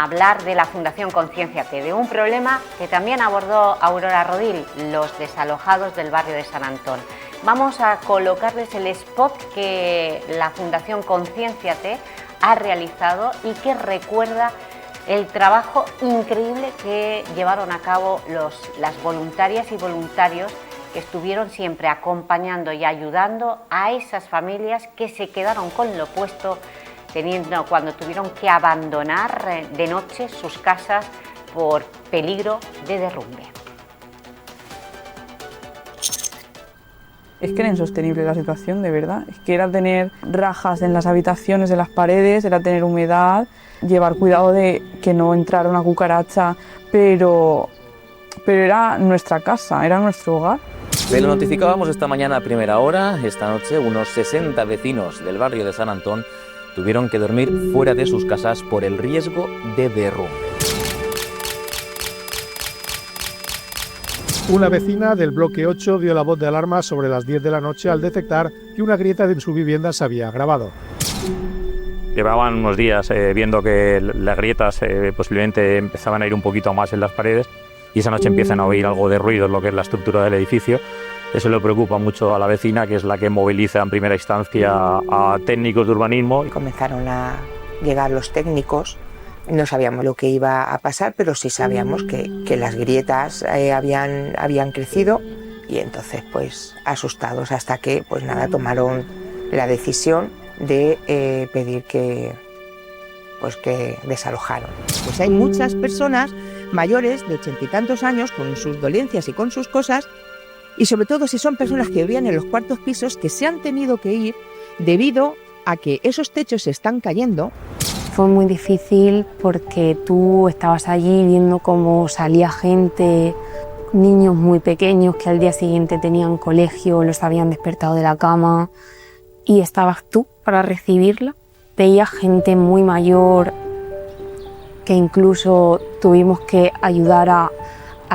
a hablar de la Fundación Consciénciate, de un problema que también abordó Aurora Rodil, los desalojados del barrio de San Antón. Vamos a colocarles el spot que la Fundación Consciénciate ha realizado y que recuerda el trabajo increíble que llevaron a cabo las voluntarias y voluntarios que estuvieron siempre acompañando y ayudando a esas familias que se quedaron con lo puesto cuando tuvieron que abandonar de noche sus casas por peligro de derrumbe. Es que era insostenible la situación, de verdad. Es que era tener rajas en las habitaciones, en las paredes, era tener humedad, llevar cuidado de que no entrara una cucaracha, pero era nuestra casa, era nuestro hogar. Te lo notificábamos esta mañana a primera hora. Esta noche unos 60 vecinos del barrio de San Antón tuvieron que dormir fuera de sus casas por el riesgo de derrumbe. Una vecina del bloque 8 dio la voz de alarma sobre las 10 de la noche al detectar que una grieta en su vivienda se había agravado. Llevaban unos días viendo que las grietas posiblemente empezaban a ir un poquito más en las paredes y esa noche empiezan a oír algo de ruido en lo que es la estructura del edificio. Eso le preocupa mucho a la vecina, que es la que moviliza en primera instancia a técnicos de urbanismo. Comenzaron a llegar los técnicos, no sabíamos lo que iba a pasar, pero sí sabíamos que las grietas habían crecido y entonces pues asustados hasta que pues nada, tomaron la decisión de pedir que desalojaron. Pues hay muchas personas mayores de 80 y tantos años con sus dolencias y con sus cosas, y sobre todo si son personas que vivían en los cuartos pisos que se han tenido que ir debido a que esos techos se están cayendo. Fue muy difícil porque tú estabas allí viendo cómo salía gente, niños muy pequeños que al día siguiente tenían colegio, los habían despertado de la cama y estabas tú para recibirla. Veía gente muy mayor que incluso tuvimos que ayudar a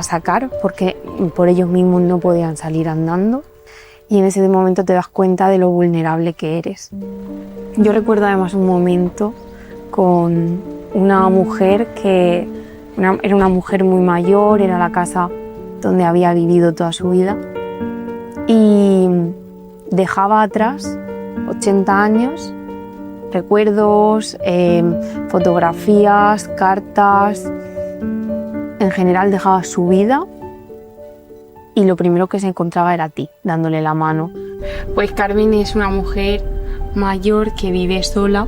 sacar porque por ellos mismos no podían salir andando y en ese momento te das cuenta de lo vulnerable que eres. Yo recuerdo además un momento con una mujer era una mujer muy mayor, era la casa donde había vivido toda su vida y dejaba atrás 80 años, recuerdos, fotografías, cartas. En general dejaba su vida y lo primero que se encontraba era a ti, dándole la mano. Pues Carmen es una mujer mayor que vive sola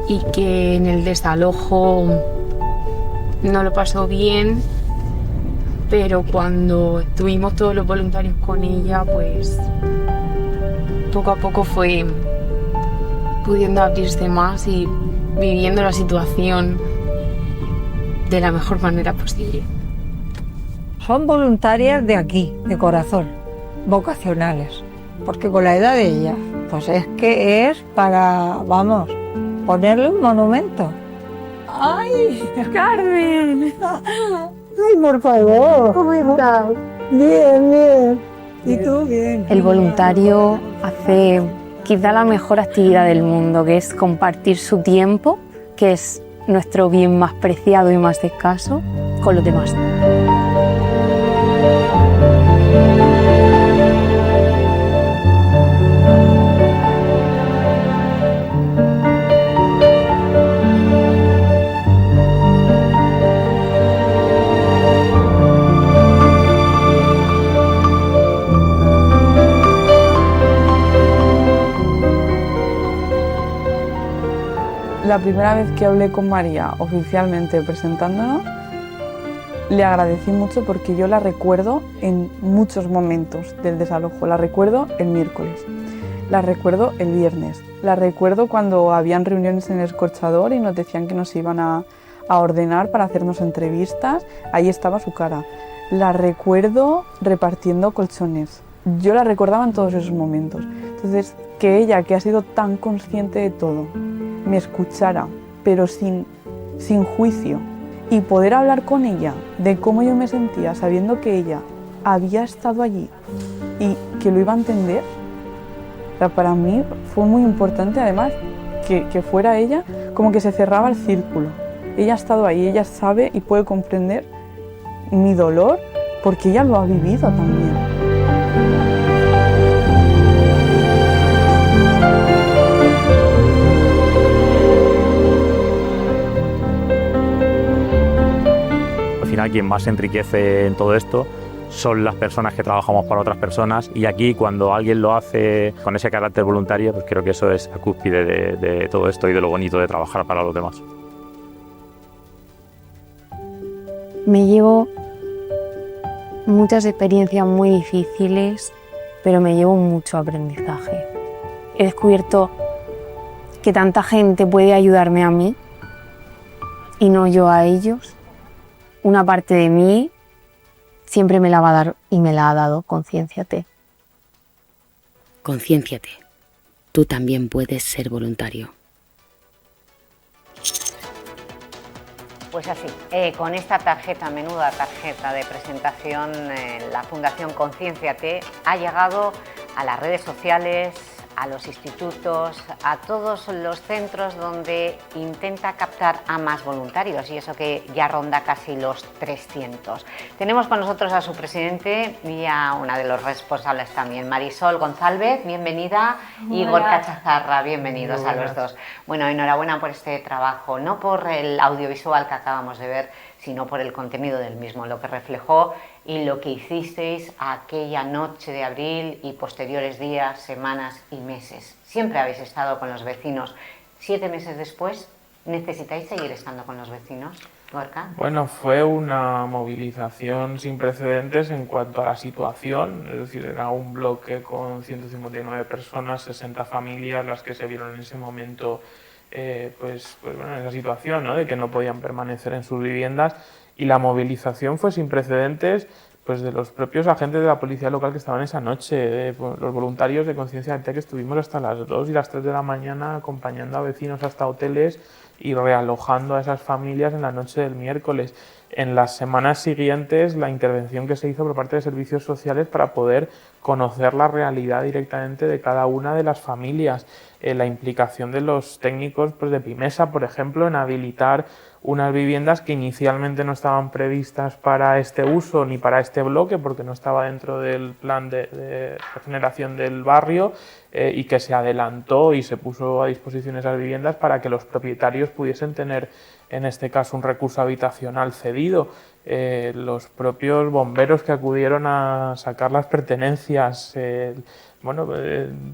y que en el desalojo no lo pasó bien, pero cuando estuvimos todos los voluntarios con ella, pues poco a poco fue pudiendo abrirse más y viviendo la situación de la mejor manera posible. Son voluntarias de aquí, de corazón, vocacionales, porque con la edad de ella, pues es que es para, vamos, ponerle un monumento. ¡Ay, Carmen! ¡Ay, por favor! ¿Cómo estás? Bien, bien. ¿Y tú? Bien. El voluntario hace quizá la mejor actividad del mundo, que es compartir su tiempo, que es nuestro bien más preciado y más escaso, con los demás. La primera vez que hablé con María oficialmente presentándonos, le agradecí mucho porque yo la recuerdo en muchos momentos del desalojo. La recuerdo el miércoles, la recuerdo el viernes, la recuerdo cuando habían reuniones en el escorchador y nos decían que nos iban a ordenar para hacernos entrevistas. Ahí estaba su cara. La recuerdo repartiendo colchones. Yo la recordaba en todos esos momentos. Entonces, que ella, que ha sido tan consciente de todo, me escuchara, pero sin juicio, y poder hablar con ella de cómo yo me sentía sabiendo que ella había estado allí y que lo iba a entender, para mí fue muy importante además que fuera ella, como que se cerraba el círculo. ella ha estado ahí, ella sabe y puede comprender mi dolor porque ella lo ha vivido también. Al final, quien más se enriquece en todo esto son las personas que trabajamos para otras personas, y aquí cuando alguien lo hace con ese carácter voluntario, pues creo que eso es la cúspide de todo esto y de lo bonito de trabajar para los demás. Me llevo muchas experiencias muy difíciles, pero me llevo mucho aprendizaje. He descubierto que tanta gente puede ayudarme a mí y no yo a ellos. Una parte de mí siempre me la va a dar y me la ha dado Concienciate. Concienciate. Tú también puedes ser voluntario. Pues así, con esta tarjeta, menuda tarjeta de presentación, la Fundación Concienciate ha llegado a las redes sociales, a los institutos, a todos los centros donde intenta captar a más voluntarios, y eso que ya ronda casi los 300. Tenemos con nosotros a su presidente y a una de los responsables también, Marisol González, bienvenida, y Gorka Chazarra, bienvenidos a los dos. Bueno, enhorabuena por este trabajo, no por el audiovisual que acabamos de ver, sino por el contenido del mismo, lo que reflejó y lo que hicisteis aquella noche de abril y posteriores días, semanas y meses. Siempre habéis estado con los vecinos. 7 meses después, ¿necesitáis seguir estando con los vecinos, Gorka? Bueno, fue una movilización sin precedentes en cuanto a la situación, es decir, era un bloque con 159 personas, 60 familias las que se vieron en ese momento pues bueno, en esa situación, ¿no?, de que no podían permanecer en sus viviendas, y la movilización fue sin precedentes pues de los propios agentes de la policía local que estaban esa noche, de los voluntarios de Concienciate, que estuvimos hasta las 2 y las 3 de la mañana acompañando a vecinos hasta hoteles y realojando a esas familias en la noche del miércoles. En las semanas siguientes, la intervención que se hizo por parte de servicios sociales para poder conocer la realidad directamente de cada una de las familias, la implicación de los técnicos pues de Pimesa, por ejemplo, en habilitar unas viviendas que inicialmente no estaban previstas para este uso ni para este bloque, porque no estaba dentro del plan de regeneración del barrio, y que se adelantó y se puso a disposición esas viviendas para que los propietarios pudiesen tener, en este caso, un recurso habitacional cedido. Los propios bomberos que acudieron a sacar las pertenencias,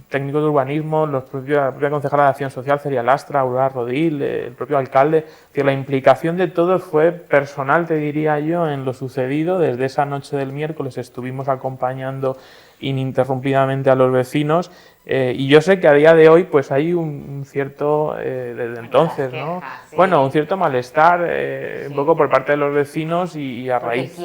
técnicos de urbanismo, la propia concejala de Acción Social, Celia Lastra, Aurora Rodil, el propio alcalde. Es decir, la implicación de todos fue personal, te diría yo, en lo sucedido. Desde esa noche del miércoles estuvimos acompañando ininterrumpidamente a los vecinos, y yo sé que a día de hoy pues hay un cierto, desde entonces, ¿no? Sí. Bueno, un cierto malestar, sí, un poco por parte de los vecinos y a raíz...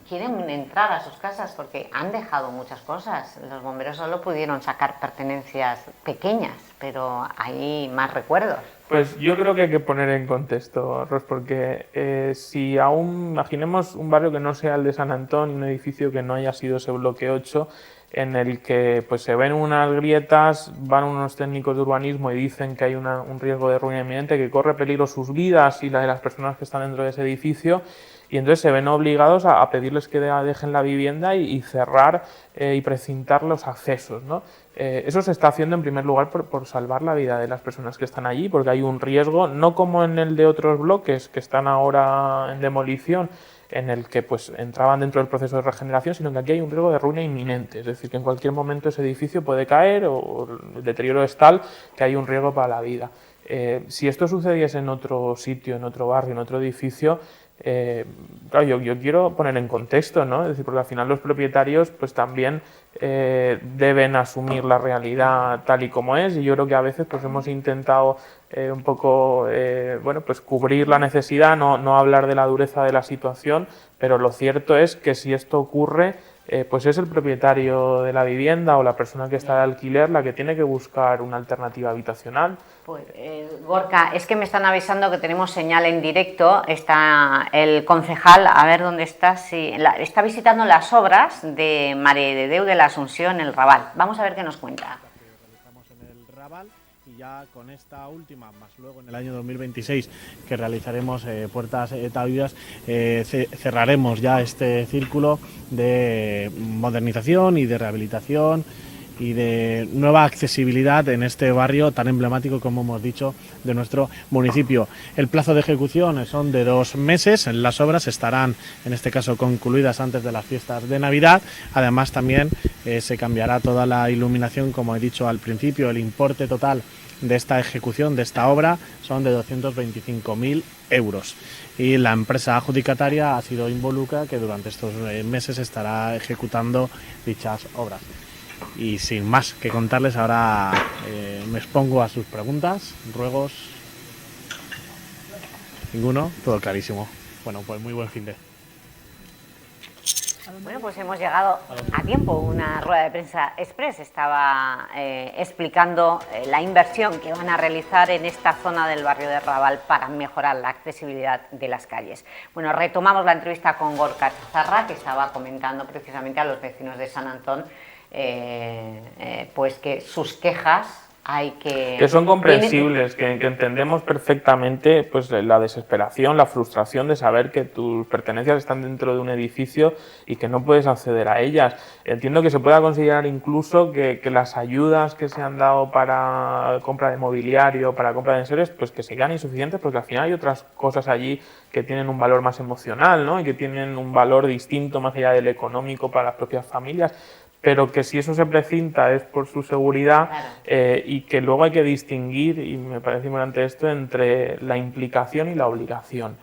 Quieren entrar a sus casas porque han dejado muchas cosas. Los bomberos solo pudieron sacar pertenencias pequeñas, pero hay más recuerdos. Pues yo creo que hay que poner en contexto, Ros, porque si aún imaginemos un barrio que no sea el de San Antón, un edificio que no haya sido ese bloque 8, en el que pues se ven unas grietas, van unos técnicos de urbanismo y dicen que hay un riesgo de ruina inminente, que corre peligro sus vidas y la de las personas que están dentro de ese edificio, y entonces se ven obligados a pedirles que dejen la vivienda y cerrar y precintar los accesos, ¿no? Eso se está haciendo en primer lugar por salvar la vida de las personas que están allí, porque hay un riesgo, no como en el de otros bloques que están ahora en demolición, en el que pues entraban dentro del proceso de regeneración, sino que aquí hay un riesgo de ruina inminente, es decir, que en cualquier momento ese edificio puede caer o el deterioro es tal que hay un riesgo para la vida. Si esto sucediese en otro sitio, en otro barrio, en otro edificio, claro, yo quiero poner en contexto, ¿no? Es decir, porque al final los propietarios pues también deben asumir la realidad tal y como es, y yo creo que a veces pues hemos intentado un poco pues cubrir la necesidad, no hablar de la dureza de la situación, pero lo cierto es que si esto ocurre, pues es el propietario de la vivienda o la persona que está de alquiler la que tiene que buscar una alternativa habitacional. Pues, Gorka, es que me están avisando que tenemos señal en directo. Está el concejal, a ver dónde está, está visitando las obras de Mare de Déu de la Asunción, el Raval. Vamos a ver qué nos cuenta. Estamos en el Raval y ya con esta última, más luego en el año 2026 que realizaremos puertas tabidas, cerraremos ya este círculo de modernización y de rehabilitación y de nueva accesibilidad en este barrio tan emblemático, como hemos dicho, de nuestro municipio. El plazo de ejecución son de 2 meses, las obras estarán en este caso concluidas antes de las fiestas de Navidad. Además también se cambiará toda la iluminación, como he dicho al principio. El importe total de esta ejecución, de esta obra, son de 225.000 euros. Y la empresa adjudicataria ha sido Involucra, que durante estos meses estará ejecutando dichas obras. Y sin más que contarles, ahora me expongo a sus preguntas, ruegos. Ninguno, todo clarísimo. Bueno, pues muy buen fin de. Bueno, pues hemos llegado a tiempo. Una rueda de prensa express estaba explicando la inversión que van a realizar en esta zona del barrio de Raval para mejorar la accesibilidad de las calles. Bueno, retomamos la entrevista con Gorka Chazarra, que estaba comentando precisamente a los vecinos de San Antón pues que sus quejas hay que son comprensibles, que entendemos perfectamente pues la desesperación, la frustración de saber que tus pertenencias están dentro de un edificio y que no puedes acceder a ellas. Entiendo que se pueda considerar incluso que las ayudas que se han dado para compra de mobiliario, para compra de enseres, pues que sean insuficientes, porque al final hay otras cosas allí que tienen un valor más emocional, ¿no? Y que tienen un valor distinto más allá del económico para las propias familias. Pero que si eso se precinta es por su seguridad, y que luego hay que distinguir, y me parece importante esto, entre la implicación y la obligación.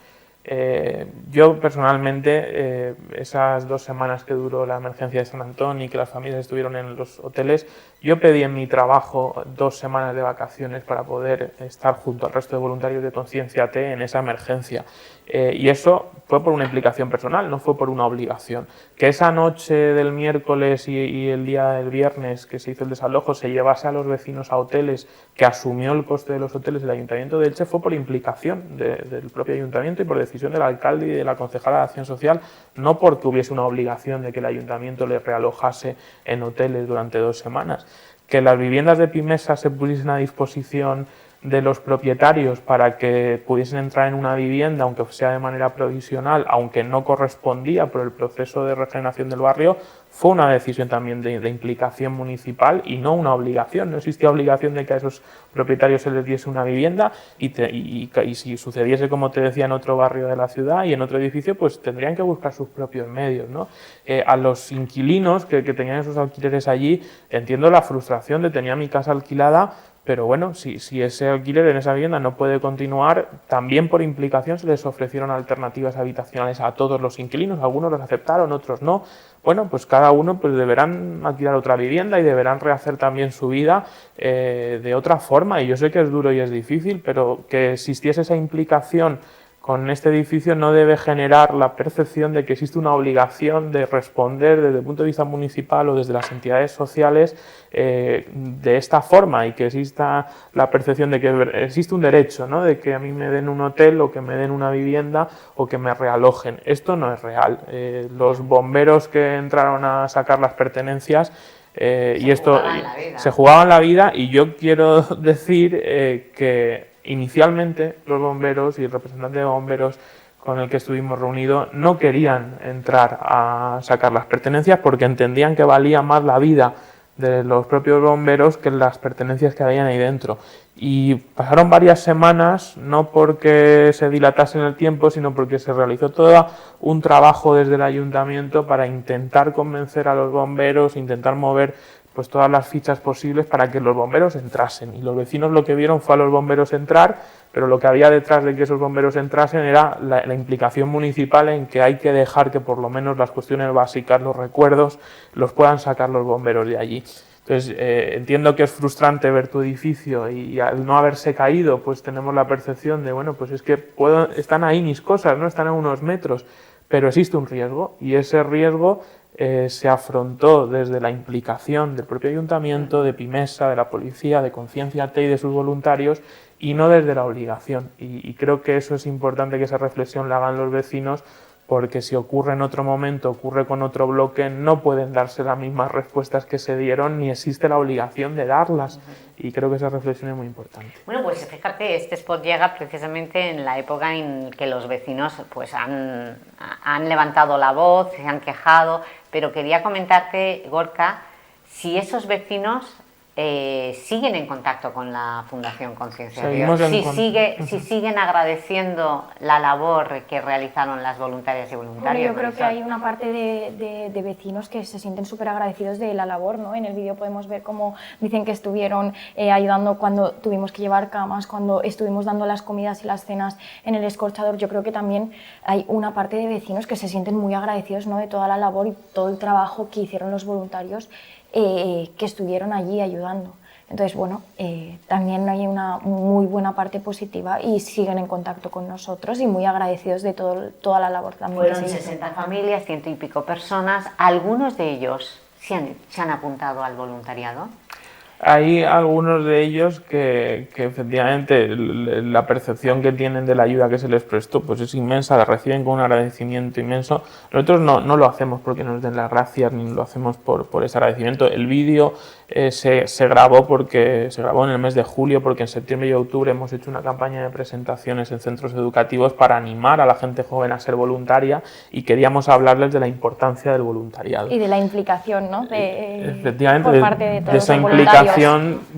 Yo personalmente, esas 2 semanas que duró la emergencia de San Antón y que las familias estuvieron en los hoteles, yo pedí en mi trabajo 2 semanas de vacaciones para poder estar junto al resto de voluntarios de Concienciate en esa emergencia. Y eso fue por una implicación personal, no fue por una obligación. Que esa noche del miércoles y el día del viernes que se hizo el desalojo se llevase a los vecinos a hoteles, que asumió el coste de los hoteles el Ayuntamiento de Elche, fue por implicación del propio Ayuntamiento y por decisión del alcalde y de la concejala de Acción Social, no porque hubiese una obligación de que el Ayuntamiento le realojase en hoteles durante 2 semanas. Que las viviendas de Pimesa se pusiesen a disposición de los propietarios para que pudiesen entrar en una vivienda, aunque sea de manera provisional, aunque no correspondía por el proceso de regeneración del barrio, fue una decisión también de implicación municipal y no una obligación. No existía obligación de que a esos propietarios se les diese una vivienda y si sucediese, como te decía, en otro barrio de la ciudad y en otro edificio, pues tendrían que buscar sus propios medios, ¿no? A los inquilinos que tenían esos alquileres allí, entiendo la frustración de tener mi casa alquilada, pero bueno, si ese alquiler en esa vivienda no puede continuar, también por implicación se les ofrecieron alternativas habitacionales a todos los inquilinos, algunos los aceptaron, otros no. Bueno, pues cada uno pues deberán alquilar otra vivienda y deberán rehacer también su vida de otra forma. Y yo sé que es duro y es difícil, pero que existiese esa implicación con este edificio no debe generar la percepción de que existe una obligación de responder desde el punto de vista municipal o desde las entidades sociales de esta forma, y que exista la percepción de que existe un derecho, ¿no? De que a mí me den un hotel o que me den una vivienda o que me realojen. Esto no es real. Los bomberos que entraron a sacar las pertenencias se jugaban la vida, y yo quiero decir que inicialmente los bomberos y el representante de bomberos con el que estuvimos reunidos no querían entrar a sacar las pertenencias porque entendían que valía más la vida de los propios bomberos que las pertenencias que habían ahí dentro. Y pasaron varias semanas, no porque se dilatase en el tiempo, sino porque se realizó todo un trabajo desde el ayuntamiento para intentar convencer a los bomberos, intentar mover pues todas las fichas posibles para que los bomberos entrasen. Y los vecinos lo que vieron fue a los bomberos entrar, pero lo que había detrás de que esos bomberos entrasen era la implicación municipal en que hay que dejar que por lo menos las cuestiones básicas, los recuerdos, los puedan sacar los bomberos de allí. Entonces, entiendo que es frustrante ver tu edificio y al no haberse caído, pues tenemos la percepción de, bueno, pues es que están ahí mis cosas, no están a unos metros, pero existe un riesgo, y ese riesgo se afrontó desde la implicación del propio ayuntamiento, de Pimesa, de la policía, de Concienciate y de sus voluntarios, y no desde la obligación. Y creo que eso es importante que esa reflexión la hagan los vecinos, porque si ocurre en otro momento, ocurre con otro bloque, no pueden darse las mismas respuestas que se dieron ni existe la obligación de darlas. Y creo que esa reflexión es muy importante. Bueno, pues fíjate, este spot llega precisamente en la época en que los vecinos pues han levantado la voz, se han quejado, pero quería comentarte, Gorka, si esos vecinos siguen en contacto con la Fundación Conciencia de Dios, si siguen agradeciendo la labor que realizaron las voluntarias y voluntarios. Bueno, yo creo que hay una parte de vecinos que se sienten súper agradecidos de la labor, ¿no? En el vídeo podemos ver cómo dicen que estuvieron ayudando cuando tuvimos que llevar camas, cuando estuvimos dando las comidas y las cenas en el escorchador. Yo creo que también hay una parte de vecinos que se sienten muy agradecidos, ¿no? De toda la labor y todo el trabajo que hicieron los voluntarios que estuvieron allí ayudando. Entonces, bueno, también hay una muy buena parte positiva y siguen en contacto con nosotros y muy agradecidos de toda la labor también. Fueron 60 familias, 100 y pico personas. ¿Algunos de ellos se han apuntado al voluntariado? Hay algunos de ellos que efectivamente la percepción que tienen de la ayuda que se les prestó pues es inmensa, la reciben con un agradecimiento inmenso. Nosotros no lo hacemos porque nos den las gracias ni lo hacemos por ese agradecimiento. El vídeo se grabó en el mes de julio porque en septiembre y octubre hemos hecho una campaña de presentaciones en centros educativos para animar a la gente joven a ser voluntaria y queríamos hablarles de la importancia del voluntariado. Y de la implicación, ¿no? Efectivamente, por parte de todos de esa los implicación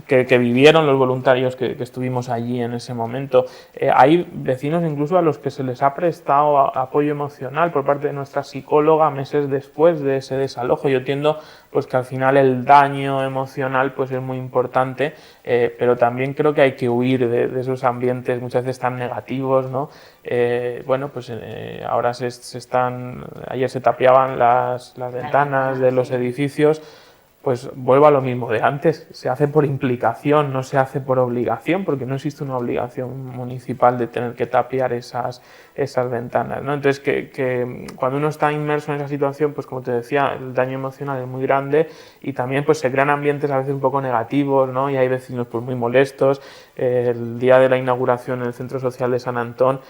que vivieron los voluntarios que estuvimos allí en ese momento. Hay vecinos incluso a los que se les ha prestado apoyo emocional por parte de nuestra psicóloga meses después de ese desalojo. Yo entiendo pues que al final el daño emocional pues es muy importante, pero también creo que hay que huir de esos ambientes muchas veces tan negativos, ¿no? Bueno, pues ahora ayer se tapiaban las ventanas de los edificios. Pues vuelvo a lo mismo de antes, se hace por implicación, no se hace por obligación, porque no existe una obligación municipal de tener que tapiar esas ventanas, ¿no? Entonces, que cuando uno está inmerso en esa situación, pues como te decía, el daño emocional es muy grande y también pues se crean ambientes a veces un poco negativos, ¿no? Y hay vecinos pues muy molestos. El día de la inauguración en el Centro Social de San Antón,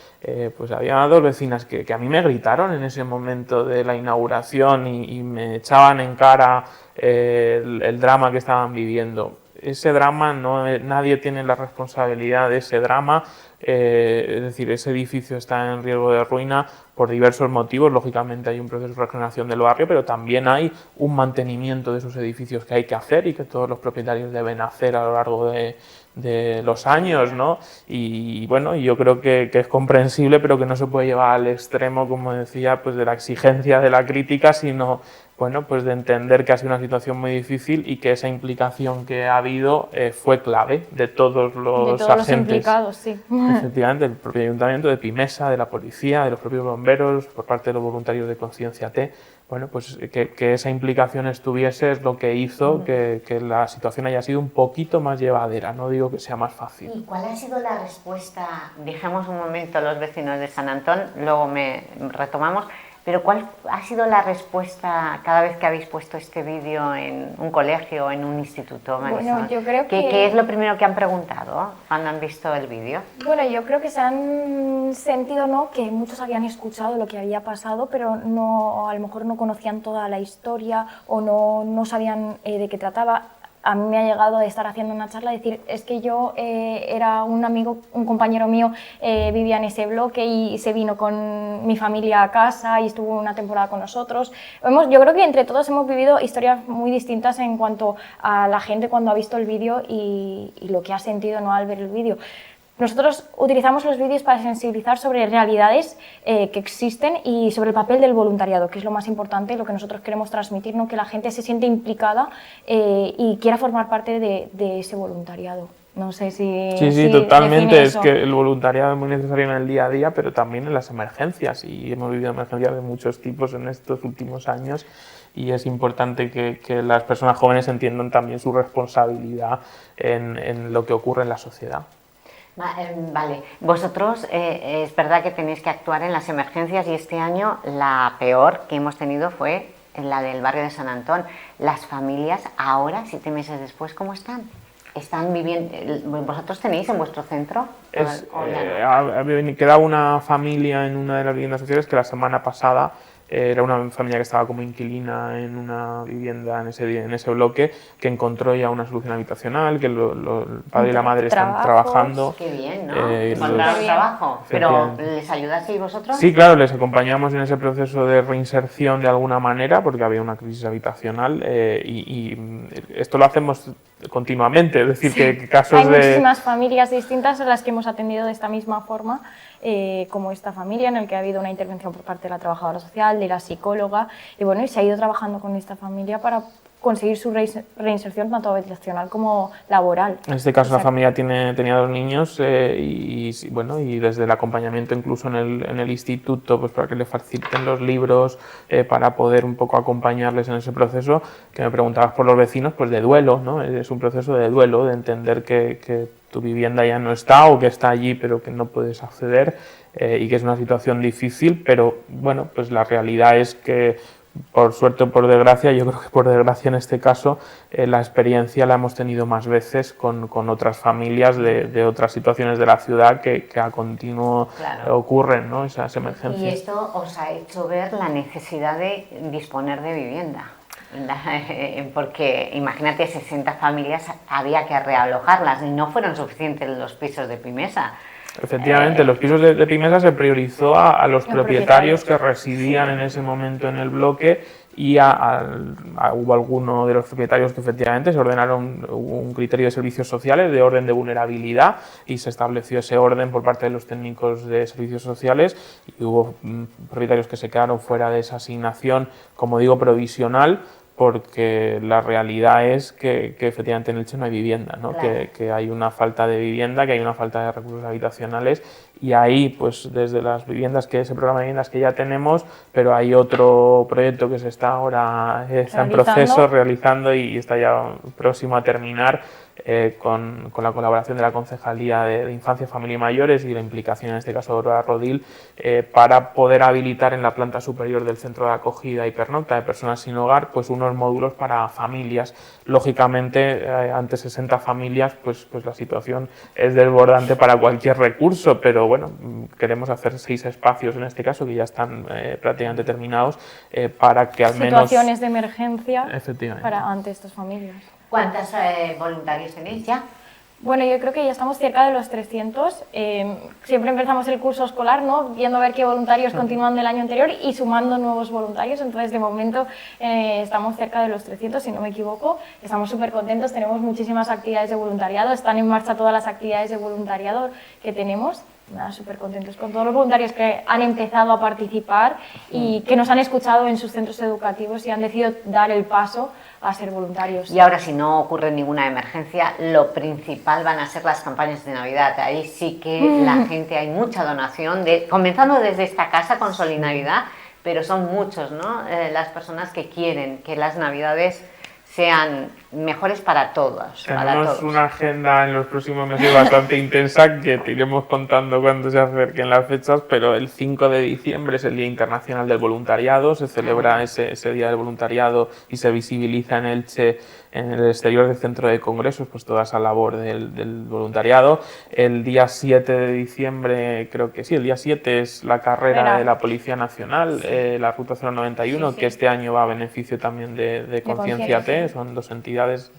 pues había dos vecinas que a mí me gritaron en ese momento de la inauguración y me echaban en cara el drama que estaban viviendo. Ese drama, nadie tiene la responsabilidad de ese drama, es decir, ese edificio está en riesgo de ruina por diversos motivos. Lógicamente hay un proceso de regeneración del barrio, pero también hay un mantenimiento de esos edificios que hay que hacer y que todos los propietarios deben hacer a lo largo de los años, ¿no? Y bueno, yo creo que es comprensible, pero que no se puede llevar al extremo, como decía, pues de la exigencia de la crítica, sino bueno, pues de entender que ha sido una situación muy difícil y que esa implicación que ha habido fue clave de todos los agentes. Los implicados, sí. Efectivamente, del propio ayuntamiento, de Pimesa, de la policía, de los propios bomberos, por parte de los voluntarios de Conciencia T. Bueno, pues que esa implicación estuviese es lo que hizo que la situación haya sido un poquito más llevadera, no digo que sea más fácil. ¿Y cuál ha sido la respuesta? Dijimos un momento los vecinos de San Antón, luego retomamos, pero ¿cuál ha sido la respuesta cada vez que habéis puesto este vídeo en un colegio o en un instituto, Marisol? Bueno, yo creo que... ¿Qué es lo primero que han preguntado cuando han visto el vídeo? Bueno, yo creo que se han sentido, ¿no?, que muchos habían escuchado lo que había pasado, pero no, a lo mejor no conocían toda la historia o no sabían de qué trataba. A mí me ha llegado de estar haciendo una charla y decir, es que yo era un amigo, un compañero mío, vivía en ese bloque y se vino con mi familia a casa y estuvo una temporada con nosotros. Yo creo que entre todos hemos vivido historias muy distintas en cuanto a la gente cuando ha visto el vídeo y lo que ha sentido, ¿no?, al ver el vídeo. Nosotros utilizamos los vídeos para sensibilizar sobre realidades que existen y sobre el papel del voluntariado, que es lo más importante, lo que nosotros queremos transmitir, ¿no?, que la gente se siente implicada y quiera formar parte de ese voluntariado. No sé si... Sí, totalmente. Es que el voluntariado es muy necesario en el día a día, pero también en las emergencias. Y hemos vivido emergencias de muchos tipos en estos últimos años. Y es importante que las personas jóvenes entiendan también su responsabilidad en lo que ocurre en la sociedad. Vale, vosotros es verdad que tenéis que actuar en las emergencias y este año la peor que hemos tenido fue en la del barrio de San Antón. Las familias ahora, 7 meses después, ¿cómo están? están viviendo, ¿vosotros tenéis en vuestro centro? Queda una familia en una de las viviendas sociales que la semana pasada era una familia que estaba como inquilina en una vivienda en ese bloque, que encontró ya una solución habitacional, que el padre y la madre están trabajando. Qué bien, ¿no? Encontraron trabajo. ¿Pero les ayudasteis vosotros? Sí, claro, les acompañamos en ese proceso de reinserción de alguna manera, porque había una crisis habitacional, y esto lo hacemos continuamente, es decir, que casos Hay muchísimas familias distintas a las que hemos atendido de esta misma forma, como esta familia en la que ha habido una intervención por parte de la trabajadora social, de la psicóloga, y bueno, y se ha ido trabajando con esta familia para conseguir su reinserción tanto habitacional como laboral. En este caso, la familia tenía 2 niños y desde el acompañamiento incluso en el instituto, pues para que le faciliten los libros, para poder un poco acompañarles en ese proceso, que me preguntabas por los vecinos, pues de duelo, ¿no? Es un proceso de duelo, de entender que tu vivienda ya no está o que está allí pero que no puedes acceder, y que es una situación difícil, pero bueno, pues la realidad es que por suerte o por desgracia, yo creo que por desgracia en este caso, la experiencia la hemos tenido más veces con otras familias de otras situaciones de la ciudad que a continuo ocurren, ¿no? Esas emergencias. Y esto os ha hecho ver la necesidad de disponer de vivienda. Porque imagínate, 60 familias había que realojarlas y no fueron suficientes los pisos de Pimesa. Efectivamente, los pisos de Pimesa se priorizó a los propietarios que residían en ese momento en el bloque, y hubo alguno de los propietarios que efectivamente se ordenaron un criterio de servicios sociales de orden de vulnerabilidad, y se estableció ese orden por parte de los técnicos de servicios sociales, y hubo propietarios que se quedaron fuera de esa asignación, como digo, provisional, porque la realidad es que efectivamente en Elche no hay vivienda, ¿no? Claro. Que hay una falta de vivienda, que hay una falta de recursos habitacionales, y ahí, pues desde las viviendas, que ese programa de viviendas que ya tenemos, pero hay otro proyecto que se está ahora en proceso, realizando, y está ya próximo a terminar, con la colaboración de la Concejalía de Infancia, Familia y Mayores y la implicación en este caso de Aurora Rodil, para poder habilitar en la planta superior del centro de acogida y pernocta de personas sin hogar, pues unos módulos para familias. Lógicamente, ante 60 familias, pues la situación es desbordante para cualquier recurso, pero bueno, queremos hacer 6 espacios en este caso, que ya están prácticamente terminados, para que al menos... Situaciones de emergencia ante estas familias. ¿Cuántos voluntarios tenéis ya? Bueno, yo creo que ya estamos cerca de los 300. Siempre empezamos el curso escolar, ¿no? Viendo a ver qué voluntarios continúan del año anterior y sumando nuevos voluntarios. Entonces, de momento, estamos cerca de los 300, si no me equivoco. Estamos súper contentos, tenemos muchísimas actividades de voluntariado. Están en marcha todas las actividades de voluntariado que tenemos. Nada, súper contentos con todos los voluntarios que han empezado a participar y que nos han escuchado en sus centros educativos y han decidido dar el paso a ser voluntarios. Y ahora, si no ocurre ninguna emergencia, lo principal van a ser las campañas de Navidad. Ahí sí que la gente, hay mucha donación, comenzando desde esta casa con Solinavidad, pero son muchos, ¿no? Las personas que quieren que las Navidades sean mejores para todos. Tenemos una agenda en los próximos meses bastante intensa, que te iremos contando cuando se acerquen las fechas, pero el 5 de diciembre es el Día Internacional del Voluntariado, se celebra ese Día del Voluntariado y se visibiliza en Elche, en el exterior del centro de congresos, pues toda esa labor del voluntariado. El día 7 de diciembre, creo que sí, el día 7 es la carrera de la Policía Nacional, la Ruta 091, que este año va a beneficio también de Concienciate, son 2 entidades.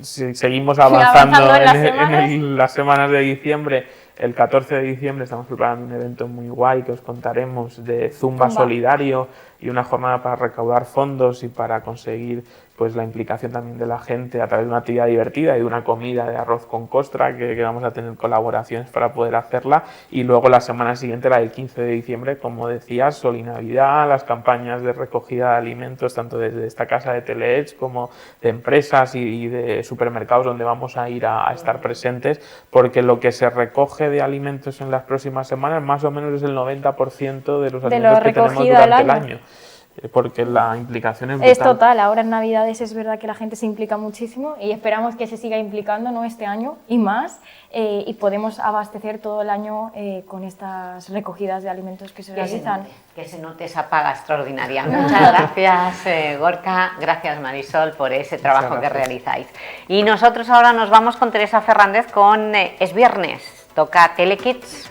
Seguimos avanzando en las semanas de diciembre. El 14 de diciembre estamos preparando un evento muy guay que os contaremos, de Zumba Solidario, y una jornada para recaudar fondos y para conseguir pues la implicación también de la gente a través de una actividad divertida y de una comida de arroz con costra, que vamos a tener colaboraciones para poder hacerla. Y luego la semana siguiente, la del 15 de diciembre, como decías, Solinavidad, las campañas de recogida de alimentos, tanto desde esta casa de Teleelch como de empresas y de supermercados, donde vamos a ir a estar presentes, porque lo que se recoge de alimentos en las próximas semanas más o menos es el 90% de los alimentos que tenemos durante el año. porque la implicación es brutal. Es total, ahora en Navidades es verdad que la gente se implica muchísimo y esperamos que se siga implicando, ¿no?, este año y más, y podemos abastecer todo el año con estas recogidas de alimentos que se realizan. Que se note esa paga extraordinaria. Muchas gracias, Gorka, gracias, Marisol, por ese trabajo que realizáis. Y nosotros ahora nos vamos con Teresa Fernández con Es Viernes, toca Telekids.